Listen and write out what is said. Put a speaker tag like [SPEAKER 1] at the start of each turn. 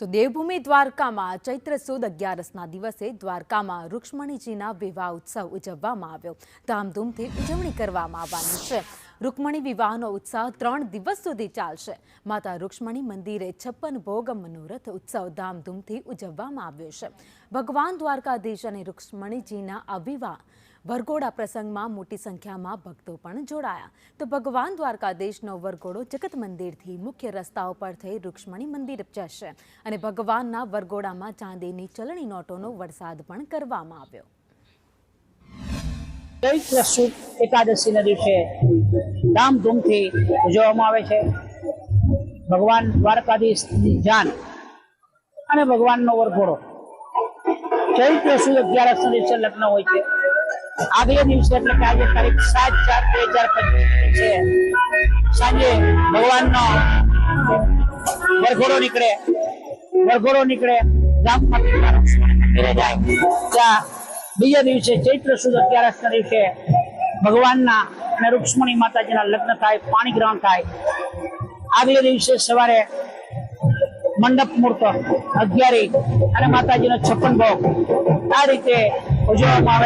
[SPEAKER 1] તો દેવભૂમિ દ્વારકામાં ચૈત્ર સુદ 11ના દિવસે દ્વારકામાં રૂક્ષ્મણીજીના વિવાહ ઉત્સવ ઉજવવામાં આવ્યો। ધામધૂમથી ઉજવણી કરવામાં આવવાની છે। રૂક્ષ્મણી વિવાહનો ઉત્સવ 3 દિવસ સુધી ચાલશે। માતા રૂક્ષ્મણી મંદિરે 56 ભોગ મનોરથ ઉત્સવ ધામધૂમથી ઉજવવામાં આવ્યો છે। ભગવાન દ્વારકાધીશ અને રૂક્ષ્મણીજીના આ વિવાહ વરઘોડા પ્રસંગમાં મોટી સંખ્યામાં ભક્તો પણ જોડાયા। તો ભગવાન દ્વારકાધીશનો વરઘોડો જગત મંદિરથી મુખ્ય રસ્તાઓ પર થઈ રૂક્ષ્મણી મંદિર જશે અને ભગવાનના વરઘોડામાં ચાંદીની ચલણી નોટોનો વરસાદ પણ કરવામાં આવ્યો।
[SPEAKER 2] ચૈત્ર સુદ એકાદશીના દિવસે ધામધૂમથી ઉજવવામાં આવે છે। ભગવાન દ્વારકાધીશની જાન અને ભગવાનનો વરઘોડો ચૈત્ર સુદ 11ના દિવસે લગ્ન હોય છે। આગલે દિવસે એટલે કે આજે તારીખ 7/4/2025 છે સાંજે ભગવાનનો વરઘોડો નીકળે ગામમાંથી ત્યાં બીજા દિવસે ચૈત્ર સુદ 11ના દિવસે ભગવાનના અને રૂક્ષ્મણી માતાજીના લગ્ન થાય, પાણી ગ્રહણ થાય। આગલે દિવસે સવારે મંડપ મુહૂર્ત, અગિયારી અને માતાજીનો 56 ભોગ આ રીતે ઉજવવામાં આવે।